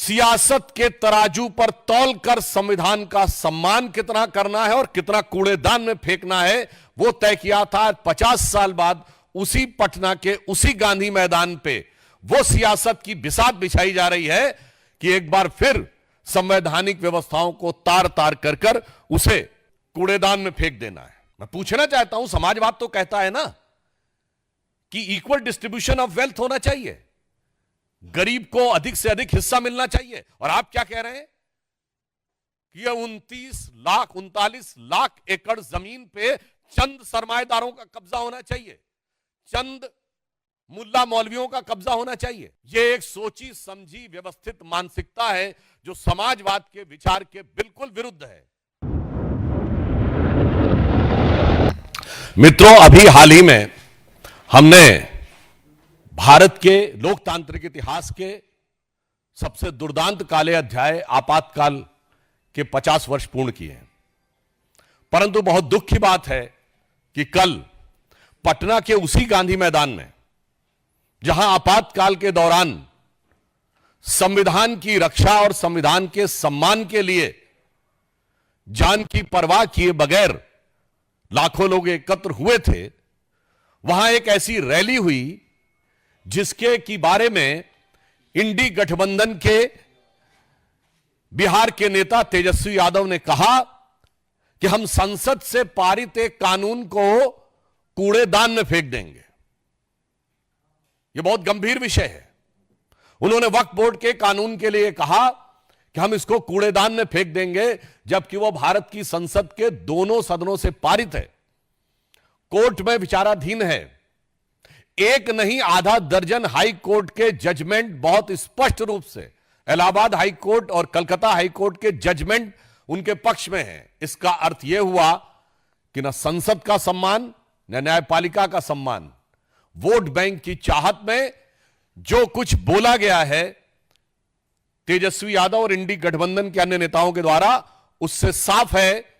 सियासत के तराजू पर तौलकर संविधान का सम्मान कितना करना है और कितना कूड़ेदान में फेंकना है वो तय किया था। 50 साल बाद उसी पटना के उसी गांधी मैदान पे वो सियासत की बिसात बिछाई जा रही है कि एक बार फिर संवैधानिक व्यवस्थाओं को तार तार कर कर उसे कूड़ेदान में फेंक देना है। मैं पूछना चाहता हूं, समाजवाद तो कहता है ना कि इक्वल डिस्ट्रीब्यूशन ऑफ वेल्थ होना चाहिए, गरीब को अधिक से अधिक हिस्सा मिलना चाहिए। और आप क्या कह रहे हैं कि यह 39 लाख एकड़ जमीन पे चंद सरमाएदारों का कब्जा होना चाहिए, चंद मुल्ला मौलवियों का कब्जा होना चाहिए। यह एक सोची समझी व्यवस्थित मानसिकता है जो समाजवाद के विचार के बिल्कुल विरुद्ध है। मित्रों, अभी हाल ही में हमने भारत के लोकतांत्रिक इतिहास के सबसे दुर्दांत काले अध्याय आपातकाल के 50 वर्ष पूर्ण किए हैं। परंतु बहुत दुख की बात है कि कल पटना के उसी गांधी मैदान में, जहां आपातकाल के दौरान संविधान की रक्षा और संविधान के सम्मान के लिए जान की परवाह किए बगैर लाखों लोग एकत्र हुए थे, वहां एक ऐसी रैली हुई जिसके की बारे में इंडी गठबंधन के बिहार के नेता तेजस्वी यादव ने कहा कि हम संसद से पारित एक कानून को कूड़ेदान में फेंक देंगे। यह बहुत गंभीर विषय है। उन्होंने वक्फ बोर्ड के कानून के लिए कहा कि हम इसको कूड़ेदान में फेंक देंगे, जबकि वह भारत की संसद के दोनों सदनों से पारित है, कोर्ट में विचाराधीन है। एक नहीं आधा दर्जन हाई कोर्ट के जजमेंट बहुत स्पष्ट रूप से इलाहाबाद हाई कोर्ट और कलकत्ता हाई कोर्ट के जजमेंट उनके पक्ष में है। इसका अर्थ यह हुआ कि न संसद का सम्मान न न्यायपालिका का सम्मान, वोट बैंक की चाहत में जो कुछ बोला गया है तेजस्वी यादव और इंडी गठबंधन के अन्य नेताओं के द्वारा, उससे साफ है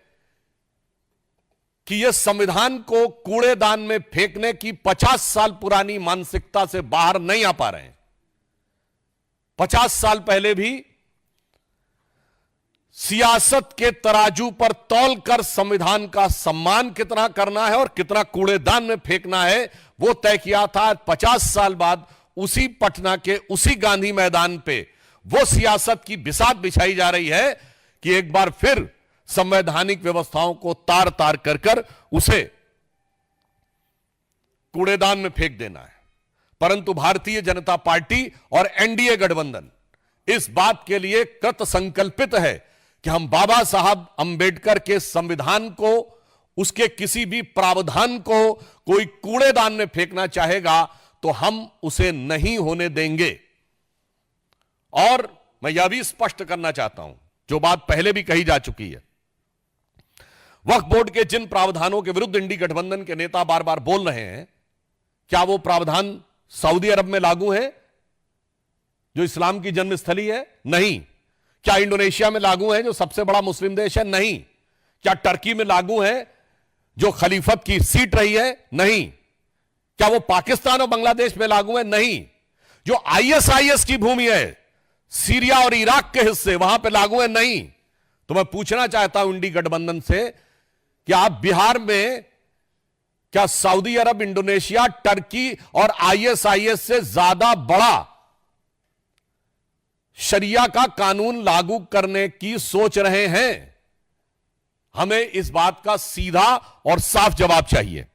कि यह संविधान को कूड़ेदान में फेंकने की 50 साल पुरानी मानसिकता से बाहर नहीं आ पा रहे हैं। 50 साल पहले भी सियासत के तराजू पर तौलकर संविधान का सम्मान कितना करना है और कितना कूड़ेदान में फेंकना है वो तय किया था। 50 साल बाद उसी पटना के उसी गांधी मैदान पे वो सियासत की बिसात बिछाई जा रही है कि एक बार फिर संवैधानिक व्यवस्थाओं को तार तार कर कर उसे कूड़ेदान में फेंक देना है। परंतु भारतीय जनता पार्टी और एनडीए गठबंधन इस बात के लिए कृत संकल्पित है कि हम बाबा साहब अंबेडकर के संविधान को, उसके किसी भी प्रावधान को कोई कूड़ेदान में फेंकना चाहेगा तो हम उसे नहीं होने देंगे। और मैं यह भी स्पष्ट करना चाहता हूं, जो बात पहले भी कही जा चुकी है, वक्फ बोर्ड के जिन प्रावधानों के विरुद्ध इंडी गठबंधन के नेता बार बार बोल रहे हैं, क्या वो प्रावधान सऊदी अरब में लागू है जो इस्लाम की जन्मस्थली है? नहीं। क्या इंडोनेशिया में लागू है जो सबसे बड़ा मुस्लिम देश है? नहीं। क्या टर्की में लागू है जो खलीफत की सीट रही है? नहीं। क्या वो पाकिस्तान और बांग्लादेश में लागू है? नहीं। जो आईएसआईएस की भूमि है, सीरिया और इराक के हिस्से, वहां पे लागू है? नहीं। तो मैं पूछना चाहता हूं इंडी गठबंधन से कि आप बिहार में क्या सऊदी अरब, इंडोनेशिया, टर्की और आईएसआईएस से ज्यादा बड़ा शरिया का कानून लागू करने की सोच रहे हैं? हमें इस बात का सीधा और साफ जवाब चाहिए।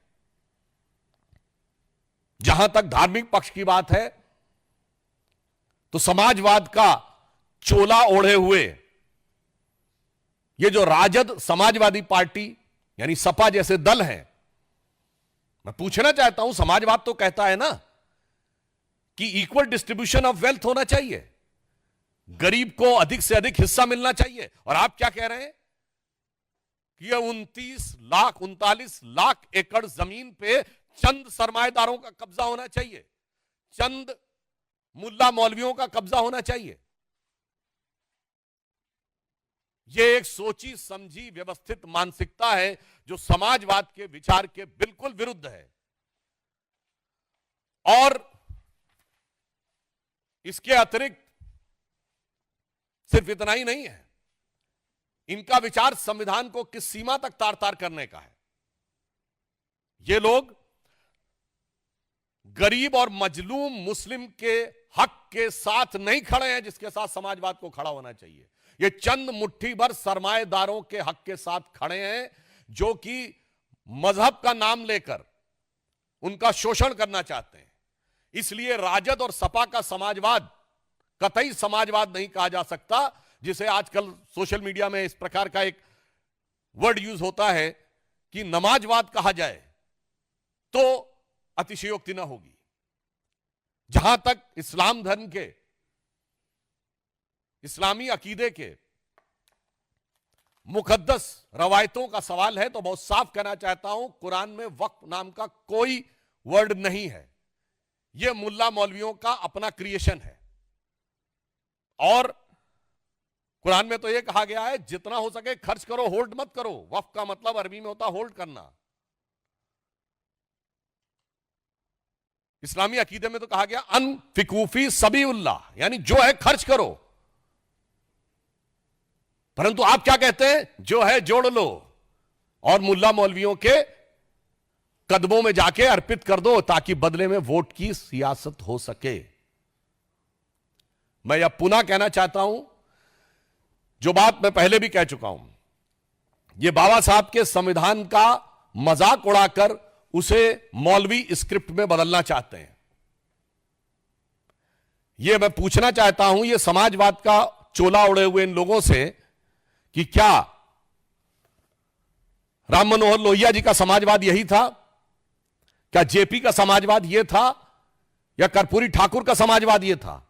जहां तक धार्मिक पक्ष की बात है, तो समाजवाद का चोला ओढ़े हुए ये जो राजद समाजवादी पार्टी यानी सपा जैसे दल हैं, मैं पूछना चाहता हूं, समाजवाद तो कहता है ना कि इक्वल डिस्ट्रीब्यूशन ऑफ वेल्थ होना चाहिए, गरीब को अधिक से अधिक हिस्सा मिलना चाहिए। और आप क्या कह रहे हैं कि यह 39 लाख एकड़ जमीन पे चंद सरमाएदारों का कब्जा होना चाहिए, चंद मुल्ला मौलवियों का कब्जा होना चाहिए। यह एक सोची समझी व्यवस्थित मानसिकता है जो समाजवाद के विचार के बिल्कुल विरुद्ध है। और इसके अतिरिक्त सिर्फ इतना ही नहीं है, इनका विचार संविधान को किस सीमा तक तार तार करने का है। ये लोग गरीब और मजलूम मुस्लिम के हक के साथ नहीं खड़े हैं, जिसके साथ समाजवाद को खड़ा होना चाहिए। ये चंद मुट्ठी भर सरमाएदारों के हक के साथ खड़े हैं, जो कि मजहब का नाम लेकर उनका शोषण करना चाहते हैं। इसलिए राजद और सपा का समाजवाद कतई समाजवाद नहीं कहा जा सकता, जिसे आजकल सोशल मीडिया में इस प्रकार का एक वर्ड यूज होता है कि नमाजवाद कहा जाए, तो अतिशयोक्ति न होगी। जहां तक इस्लाम धर्म के, इस्लामी अकीदे के मुकद्दस रवायतों का सवाल है, तो बहुत साफ कहना चाहता हूं, कुरान में वक्फ नाम का कोई वर्ड नहीं है। यह मुल्ला मौलवियों का अपना क्रिएशन है। और कुरान में तो यह कहा गया है, जितना हो सके खर्च करो, होल्ड मत करो। वक्फ का मतलब अरबी में होता होल्ड करना। इस्लामी अकीदे में तो कहा गया अनफिकूफी सबीउल्लाह, यानी जो है खर्च करो। परंतु आप क्या कहते हैं, जो है जोड़ लो और मुल्ला मौलवियों के कदमों में जाके अर्पित कर दो, ताकि बदले में वोट की सियासत हो सके। मैं यह पुनः कहना चाहता हूं, जो बात मैं पहले भी कह चुका हूं, यह बाबा साहब के संविधान का मजाक उड़ाकर उसे मौलवी स्क्रिप्ट में बदलना चाहते हैं। यह मैं पूछना चाहता हूं, यह समाजवाद का चोला उड़े हुए इन लोगों से, कि क्या राम मनोहर लोहिया जी का समाजवाद यही था? क्या जेपी का समाजवाद यह था? या कर्पूरी ठाकुर का समाजवाद यह था?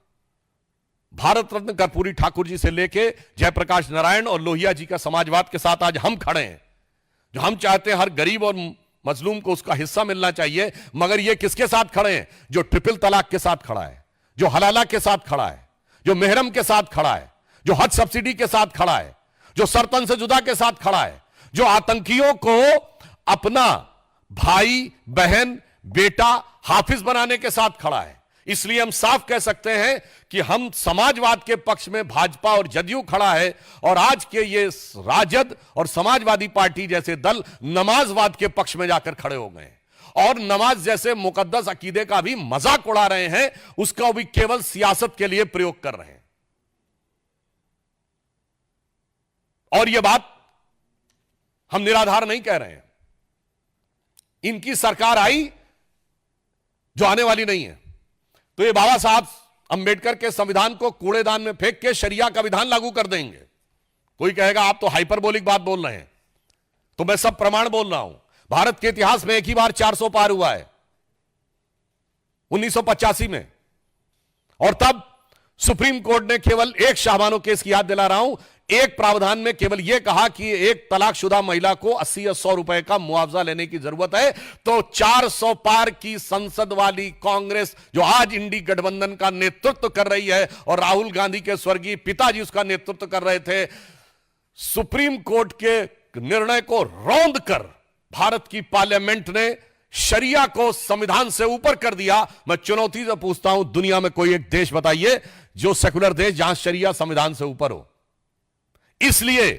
भारत रत्न कर्पूरी ठाकुर जी से लेके जयप्रकाश नारायण और लोहिया जी का समाजवाद के साथ आज हम खड़े हैं, जो हम चाहते हैं हर गरीब और मजलूम को उसका हिस्सा मिलना चाहिए। मगर ये किसके साथ खड़े हैं? जो ट्रिपल तलाक के साथ खड़ा है, जो हलाला के साथ खड़ा है, जो मेहरम के साथ खड़ा है, जो हज सब्सिडी के साथ खड़ा है, जो सरतन से जुदा के साथ खड़ा है, जो आतंकियों को अपना भाई, बहन, बेटा, हाफिज बनाने के साथ खड़ा है। इसलिए हम साफ कह सकते हैं कि हम समाजवाद के पक्ष में भाजपा और जदयू खड़ा है, और आज के ये राजद और समाजवादी पार्टी जैसे दल नमाजवाद के पक्ष में जाकर खड़े हो गए और नमाज जैसे मुकद्दस अकीदे का भी मजाक उड़ा रहे हैं, उसका भी केवल सियासत के लिए प्रयोग कर रहे हैं। और यह बात हम निराधार नहीं कह रहे हैं। इनकी सरकार आई जो आने वाली नहीं है, तो ये बाबा साहब अंबेडकर के संविधान को कूड़ेदान में फेंक के शरिया का विधान लागू कर देंगे। कोई कहेगा आप तो हाइपरबोलिक बात बोल रहे हैं, तो मैं सब प्रमाण बोल रहा हूं। भारत के इतिहास में एक ही बार 400 पार हुआ है, 1985 में, और तब सुप्रीम कोर्ट ने केवल एक शाहबानो केस की याद दिला रहा हूं, एक प्रावधान में केवल यह कहा कि एक तलाकशुदा महिला को 80 या 100 रुपए का मुआवजा लेने की जरूरत है, तो 400 पार की संसद वाली कांग्रेस, जो आज इंडी गठबंधन का नेतृत्व कर रही है और राहुल गांधी के स्वर्गीय पिताजी उसका नेतृत्व कर रहे थे, सुप्रीम कोर्ट के निर्णय को रौंद कर भारत की पार्लियामेंट ने शरिया को संविधान से ऊपर कर दिया। मैं चुनौती से पूछता हूं, दुनिया में कोई एक देश बताइए जो सेकुलर देश जहां शरिया संविधान से ऊपर हो। इसलिए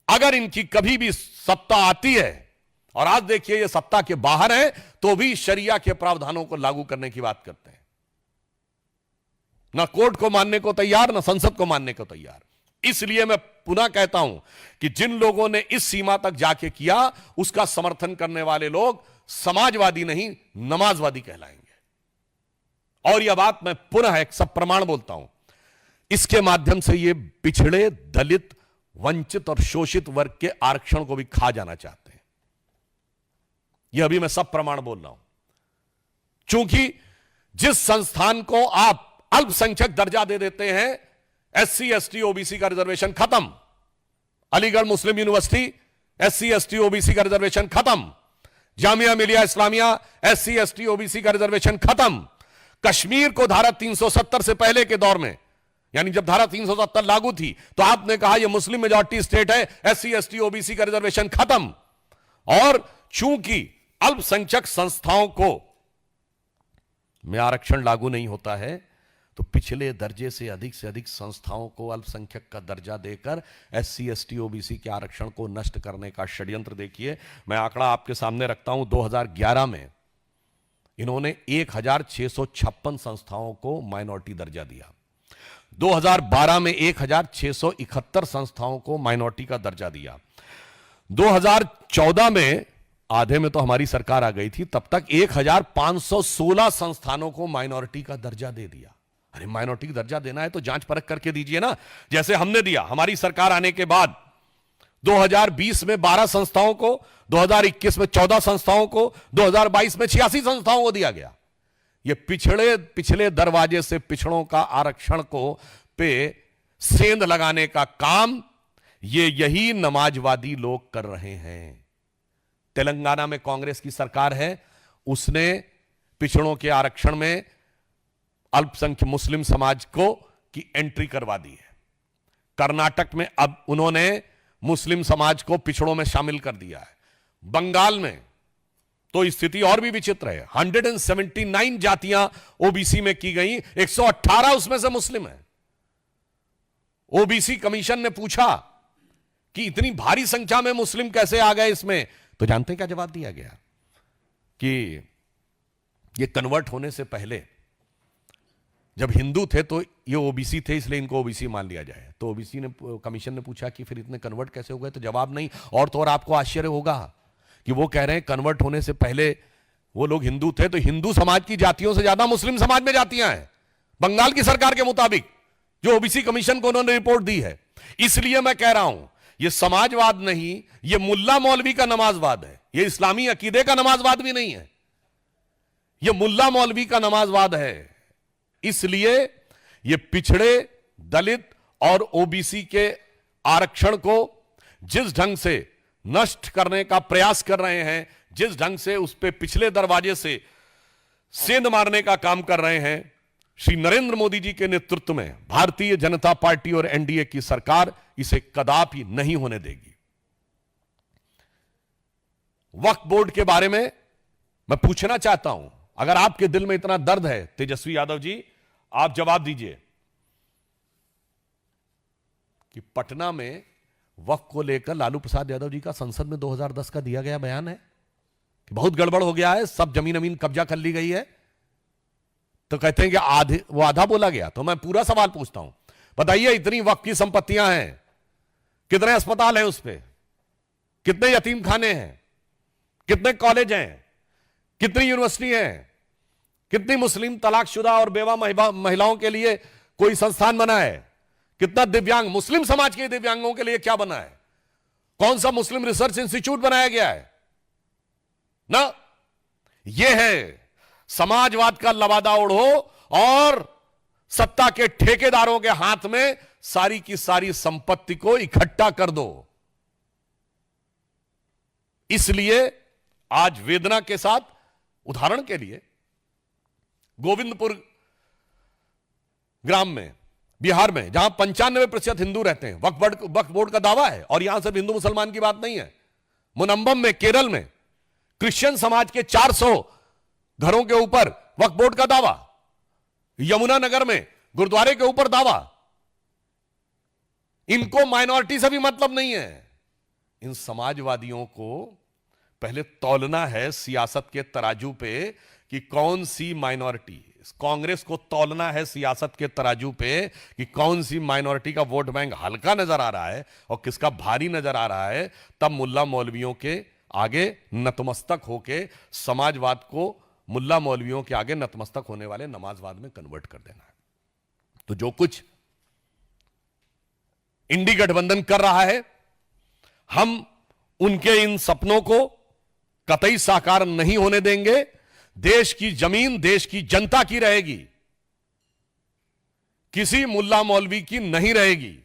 अगर इनकी कभी भी सत्ता आती है, और आज देखिए ये सत्ता के बाहर है, तो भी शरिया के प्रावधानों को लागू करने की बात करते हैं। ना कोर्ट को मानने को तैयार, ना संसद को मानने को तैयार। इसलिए मैं पुनः कहता हूं कि जिन लोगों ने इस सीमा तक जाके किया, उसका समर्थन करने वाले लोग समाजवादी नहीं, नमाजवादी कहलाएंगे। और यह बात मैं पुनः एक सब प्रमाण बोलता हूं, इसके माध्यम से ये पिछड़े, दलित, वंचित और शोषित वर्ग के आरक्षण को भी खा जाना चाहते हैं। यह अभी मैं सब प्रमाण बोल रहा हूं। चूंकि जिस संस्थान को आप अल्पसंख्यक दर्जा दे देते हैं, एससी, एसटी, ओबीसी का रिजर्वेशन खत्म। अलीगढ़ मुस्लिम यूनिवर्सिटी, एससी, एसटी, ओबीसी का रिजर्वेशन खत्म। Jamia Millia Islamia, SC, ST, OBC का रिजर्वेशन खत्म। कश्मीर को धारा 370 से पहले के दौर में, यानी जब धारा 370 लागू थी, तो आपने कहा यह मुस्लिम मेजॉरिटी स्टेट है, एससी, एसटी, ओबीसी का रिजर्वेशन खत्म। और चूंकि अल्पसंख्यक संस्थाओं को में आरक्षण लागू नहीं होता है, तो पिछले दर्जे से अधिक संस्थाओं को अल्पसंख्यक का दर्जा देकर एससी एसटी ओबीसी के आरक्षण को नष्ट करने का षड्यंत्र देखिए। मैं आंकड़ा आपके सामने रखता हूं। 2011 में इन्होंने 1656 संस्थाओं को माइनॉरिटी दर्जा दिया। 2012 में 1671 संस्थाओं को माइनॉरिटी का दर्जा दिया। 2014 में, आधे में तो हमारी सरकार आ गई थी, तब तक 1516 संस्थानों को माइनॉरिटी का दर्जा दे दिया। अरे माइनॉरिटी का दर्जा देना है तो जांच परख करके दीजिए ना, जैसे हमने दिया। हमारी सरकार आने के बाद 2020 में 12 संस्थाओं को, 2021 में 14 संस्थाओं को, 2022 में 86 संस्थाओं को दिया गया। ये पिछले दरवाजे से पिछड़ों का आरक्षण को पे सेंध लगाने का काम यही नमाजवादी लोग कर रहे हैं। तेलंगाना में कांग्रेस की सरकार है, उसने पिछड़ों के आरक्षण में अल्पसंख्यक मुस्लिम समाज को की एंट्री करवा दी है। कर्नाटक में अब उन्होंने मुस्लिम समाज को पिछड़ों में शामिल कर दिया है। बंगाल में तो स्थिति और भी विचित्र है। 179 जातियां ओबीसी में की गई, 118 उसमें से मुस्लिम है। ओबीसी कमीशन ने पूछा कि इतनी भारी संख्या में मुस्लिम कैसे आ गए इसमें, तो जानते हैं क्या जवाब दिया गया? कि ये कन्वर्ट होने से पहले जब हिंदू थे तो ये ओबीसी थे, इसलिए इनको ओबीसी मान लिया जाए। तो ओबीसी ने, कमीशन ने पूछा कि फिर इतने कन्वर्ट कैसे हो गए, तो जवाब नहीं। और तो और आपको आश्चर्य होगा कि वो कह रहे हैं कन्वर्ट होने से पहले वो लोग हिंदू थे, तो हिंदू समाज की जातियों से ज्यादा मुस्लिम समाज में जातियां हैं, बंगाल की सरकार के मुताबिक, जो ओबीसी कमीशन को उन्होंने रिपोर्ट दी है। इसलिए मैं कह रहा हूं, ये समाजवाद नहीं, ये मुल्ला मौलवी का नमाजवाद है। ये इस्लामी अकीदे का नमाजवाद भी नहीं है, ये मुल्ला मौलवी का नमाजवाद है। इसलिए ये पिछड़े, दलित और ओबीसी के आरक्षण को जिस ढंग से नष्ट करने का प्रयास कर रहे हैं, जिस ढंग से उस पे पिछले दरवाजे से सेंध मारने का काम कर रहे हैं, श्री नरेंद्र मोदी जी के नेतृत्व में भारतीय जनता पार्टी और एनडीए की सरकार इसे कदापि नहीं होने देगी। वक्फ बोर्ड के बारे में मैं पूछना चाहता हूं, अगर आपके दिल में इतना दर्द है तेजस्वी यादव जी, आप जवाब दीजिए कि पटना में वक्फ को लेकर लालू प्रसाद यादव जी का संसद में 2010 का दिया गया बयान है कि बहुत गड़बड़ हो गया है, सब जमीन कब्जा कर ली गई है। तो कहते हैं कि आधा बोला गया। तो मैं पूरा सवाल पूछता हूं, बताइए इतनी वक्फ की संपत्तियां हैं, कितने अस्पताल हैं उस पे, कितने यतीम खाने हैं, कितने कॉलेज हैं, कितनी यूनिवर्सिटी हैं, कितनी मुस्लिम तलाकशुदा और बेवा महिलाओं के लिए कोई संस्थान बना है, कितना दिव्यांग, मुस्लिम समाज के दिव्यांगों के लिए क्या बना है, कौन सा मुस्लिम रिसर्च इंस्टीट्यूट बनाया गया है ना। यह है समाजवाद का लबादा ओढ़ो और सत्ता के ठेकेदारों के हाथ में सारी की सारी संपत्ति को इकट्ठा कर दो। इसलिए आज वेदना के साथ, उदाहरण के लिए गोविंदपुर ग्राम में, बिहार में, जहां 95% हिंदू रहते हैं, वक्फ बोर्ड का दावा है। और यहां सिर्फ हिंदू मुसलमान की बात नहीं है। मुनम्बम में, केरल में, क्रिश्चियन समाज के 400 घरों के ऊपर वक्फ बोर्ड का दावा। यमुनानगर में गुरुद्वारे के ऊपर दावा। इनको माइनॉरिटी से भी मतलब नहीं है। इन समाजवादियों को पहले तौलना है सियासत के तराजू पे कि कौन सी माइनॉरिटी, कांग्रेस को तौलना है सियासत के तराजू पे कि कौन सी माइनॉरिटी का वोट बैंक हल्का नजर आ रहा है और किसका भारी नजर आ रहा है। तब मुल्ला मौलवियों के आगे नतमस्तक होके समाजवाद को मुल्ला मौलवियों के आगे नतमस्तक होने वाले नमाजवाद में कन्वर्ट कर देना है। तो जो कुछ इंडी गठबंधन कर रहा है, हम उनके इन सपनों को कतई साकार नहीं होने देंगे। देश की जमीन देश की जनता की रहेगी, किसी मुल्ला मौलवी की नहीं रहेगी।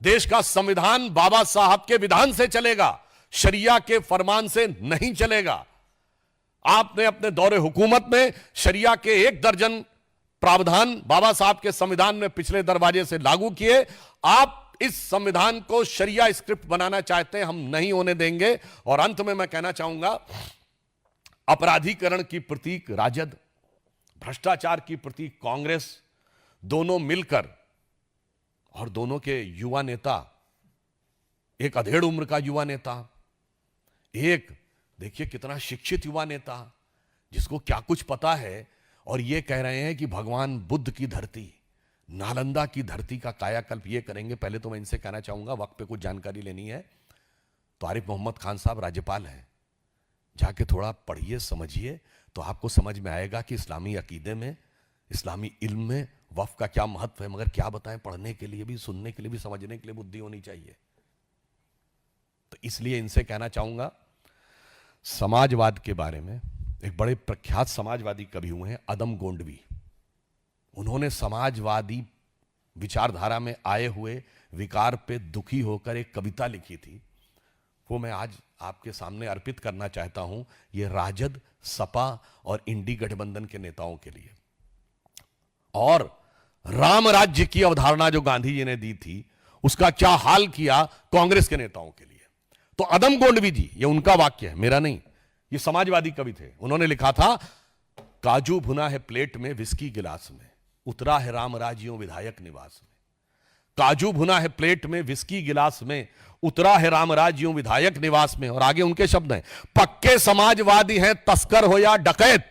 देश का संविधान बाबा साहब के विधान से चलेगा, शरिया के फरमान से नहीं चलेगा। आपने अपने दौरे हुकूमत में शरिया के 1 दर्जन प्रावधान बाबा साहब के संविधान में पिछले दरवाजे से लागू किए। आप इस संविधान को शरिया स्क्रिप्ट बनाना चाहते हैं, हम नहीं होने देंगे। और अंत में मैं कहना चाहूंगा, अपराधीकरण की प्रतीक राजद, भ्रष्टाचार की प्रतीक कांग्रेस, दोनों मिलकर, और दोनों के युवा नेता, एक अधेड़ उम्र का युवा नेता, एक देखिए कितना शिक्षित युवा नेता जिसको क्या कुछ पता है, और ये कह रहे हैं कि भगवान बुद्ध की धरती, नालंदा की धरती का कायाकल्प ये करेंगे। पहले तो मैं इनसे कहना चाहूंगा, वक्त पे कुछ जानकारी लेनी है तो आरिफ मोहम्मद खान साहब राज्यपाल हैं, जाके थोड़ा पढ़िए समझिए तो आपको समझ में आएगा कि इस्लामी अकीदे में, इस्लामी इल्म में वक्फ का क्या महत्व है। मगर क्या बताएं, पढ़ने के लिए भी, सुनने के लिए भी, समझने के लिए बुद्धि होनी चाहिए। तो इसलिए इनसे कहना चाहूंगा, समाजवाद के बारे में एक बड़े प्रख्यात समाजवादी कवि हुए हैं अदम गोंडवी, उन्होंने समाजवादी विचारधारा में आए हुए विकार पे दुखी होकर एक कविता लिखी थी, वो मैं आज आपके सामने अर्पित करना चाहता हूं। ये राजद, सपा और इंडी गठबंधन के नेताओं के लिए, और राम राज्य की अवधारणा जो गांधी जी ने दी थी उसका क्या हाल किया कांग्रेस के नेताओं के लिए। तो अदम गोंडवी जी, ये उनका वाक्य है, मेरा नहीं, ये समाजवादी कवि थे, उन्होंने लिखा था, काजू भुना है प्लेट में विस्की गिलास में, उतरा है राम राज्यों विधायक निवास में। काजू भुना है प्लेट में विस्की गिलास में, उतरा है राम राज्यों विधायक निवास में। और आगे उनके शब्द हैं, पक्के समाजवादी हैं तस्कर हो या डकैत।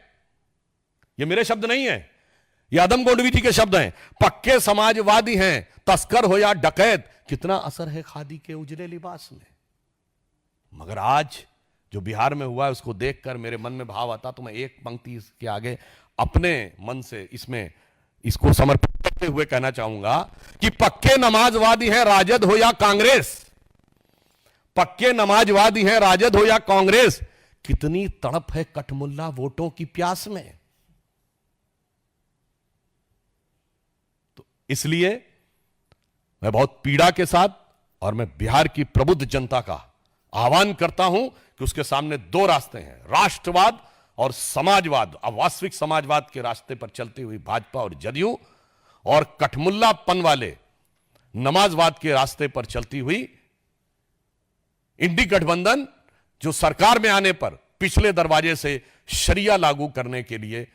ये मेरे शब्द नहीं है, ये अदम गोंडवी जी के शब्द हैं। पक्के समाजवादी हैं तस्कर हो या डकैत, कितना असर है खादी के उजले लिबास में। मगर आज जो बिहार में हुआ है उसको देखकर मेरे मन में भाव आता, तो मैं एक पंक्ति इसके आगे अपने मन से इसमें इसको समर्पित करते हुए कहना चाहूंगा कि पक्के नमाजवादी हैं राजद हो या कांग्रेस, पक्के नमाजवादी हैं राजद हो या कांग्रेस, कितनी तड़प है कठमुल्ला वोटों की प्यास में। तो इसलिए मैं बहुत पीड़ा के साथ, और मैं बिहार की प्रबुद्ध जनता का आह्वान करता हूं कि उसके सामने दो रास्ते हैं, राष्ट्रवाद और समाजवाद। अब वास्तविक समाजवाद के रास्ते पर चलती हुई भाजपा और जदयू, और कठमुल्लापन वाले नमाजवाद के रास्ते पर चलती हुई इंडी गठबंधन, जो सरकार में आने पर पिछले दरवाजे से शरिया लागू करने के लिए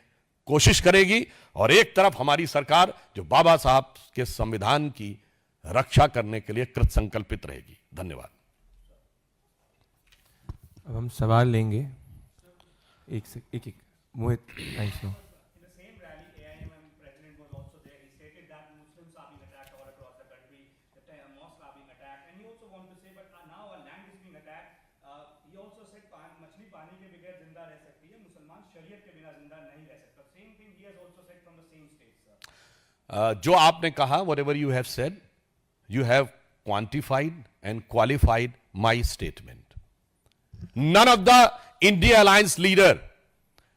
कोशिश करेगी, और एक तरफ हमारी सरकार जो बाबा साहब के संविधान की रक्षा करने के लिए कृत संकल्पित रहेगी। धन्यवाद। अब हम सवाल लेंगे, एक मोहित, थैंक्स। जो आपने कहा, whatever you have said, you have quantified and qualified my statement. None of the India Alliance leader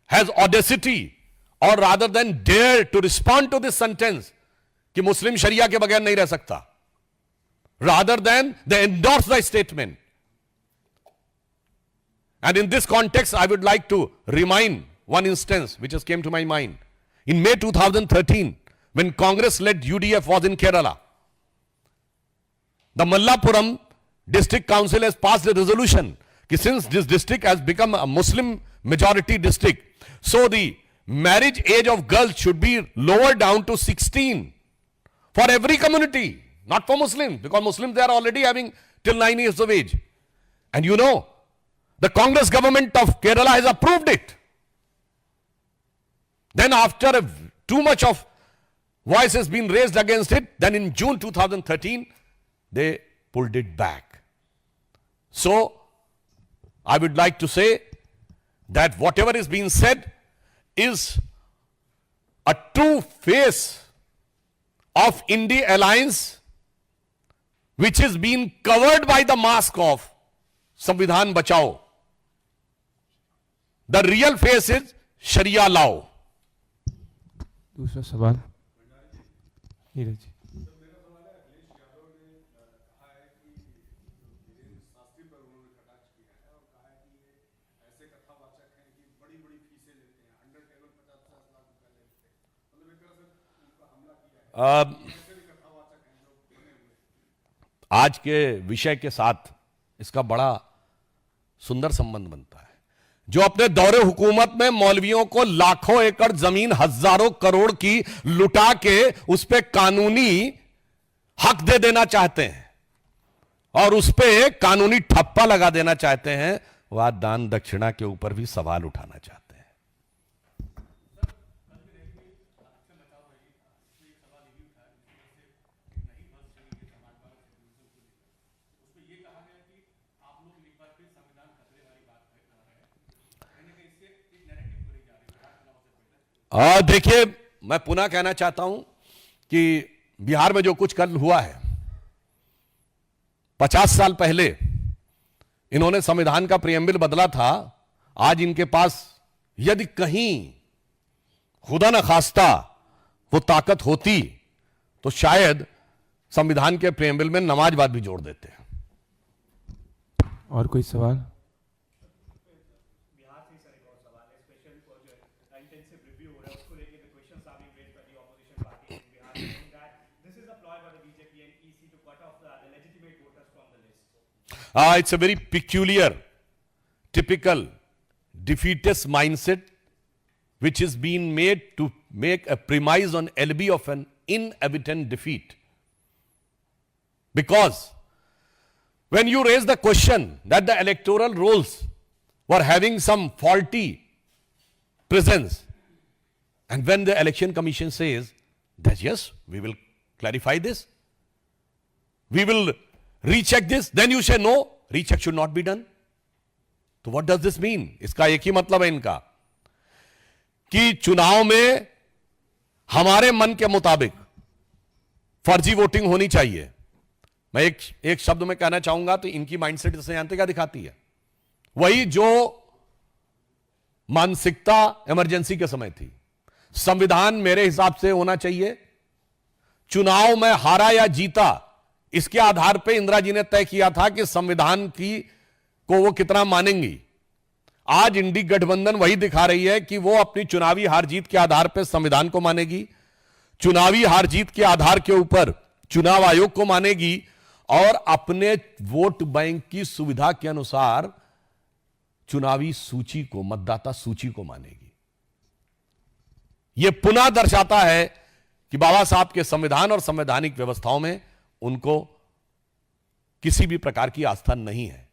has audacity or rather than dare to respond to this sentence कि मुस्लिम शरिया के बगैर नहीं रह सकता, rather than they endorse the statement. And in this context I would like to remind one instance which has came to my mind. In May 2013, when Congress led UDF was in Kerala, the Mallapuram district council has passed a resolution that since this district has become a Muslim majority district, so the marriage age of girls should be lowered down to 16 for every community, not for Muslims, because Muslims they are already having till 9 years of age. And you know, the Congress government of Kerala has approved it. Then after too much of voice has been raised against it, then in June 2013, they pulled it back. So, I would like to say that whatever is being said is a true face of India Alliance, which is being covered by the mask of Samvidhan Bachao. The real face is Sharia law. दूसरा सवाल नीरज जी। आज के विषय के साथ इसका बड़ा सुंदर संबंध बनता है। जो अपने दौरे हुकूमत में मौलवियों को लाखों एकड़ जमीन, हजारों करोड़ की लुटा के उस पे कानूनी हक दे देना चाहते हैं और उस पे कानूनी ठप्पा लगा देना चाहते हैं, वह दान दक्षिणा के ऊपर भी सवाल उठाना चाहते हैं। देखिए, मैं पुनः कहना चाहता हूं कि बिहार में जो कुछ कल हुआ है, 50 साल पहले इन्होंने संविधान का प्रियम्बल बदला था। आज इनके पास यदि कहीं खुदा न खास्ता वो ताकत होती तो शायद संविधान के प्रियम्बल में नमाजवाद भी जोड़ देते हैं। और कोई सवाल? It's a very peculiar, typical defeatist mindset which is being made to make a premise on alibi of an inevitable defeat. Because when you raise the question that the electoral rolls were having some faulty presence, and when the election commission says that yes, we will clarify this, we will recheck this, then you say no, recheck should not be done. तो what does this mean? इसका एक ही मतलब है इनका कि चुनाव में हमारे मन के मुताबिक फर्जी वोटिंग होनी चाहिए। मैं एक शब्द में कहना चाहूंगा तो इनकी माइंडसेट इससे जानते क्या दिखाती है? वही जो मानसिकता इमरजेंसी के समय थी। संविधान मेरे हिसाब से होना चाहिए, चुनाव में हारा या जीता इसके आधार पे इंदिरा जी ने तय किया था कि संविधान की को वो कितना मानेंगी। आज इंडी गठबंधन वही दिखा रही है कि वो अपनी चुनावी हार जीत के आधार पे संविधान को मानेगी, चुनावी हार जीत के आधार के ऊपर चुनाव आयोग को मानेगी और अपने वोट बैंक की सुविधा के अनुसार चुनावी सूची को, मतदाता सूची को मानेगी। यह पुनः दर्शाता है कि बाबा साहब के संविधान और संवैधानिक व्यवस्थाओं में उनको किसी भी प्रकार की आस्था नहीं है।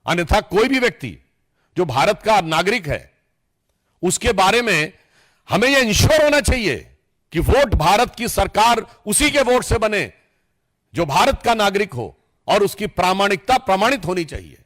अन्यथा कोई भी व्यक्ति जो भारत का नागरिक है उसके बारे में हमें यह इंश्योर होना चाहिए कि वोट भारत की सरकार उसी के वोट से बने जो भारत का नागरिक हो और उसकी प्रामाणिकता प्रमाणित होनी चाहिए।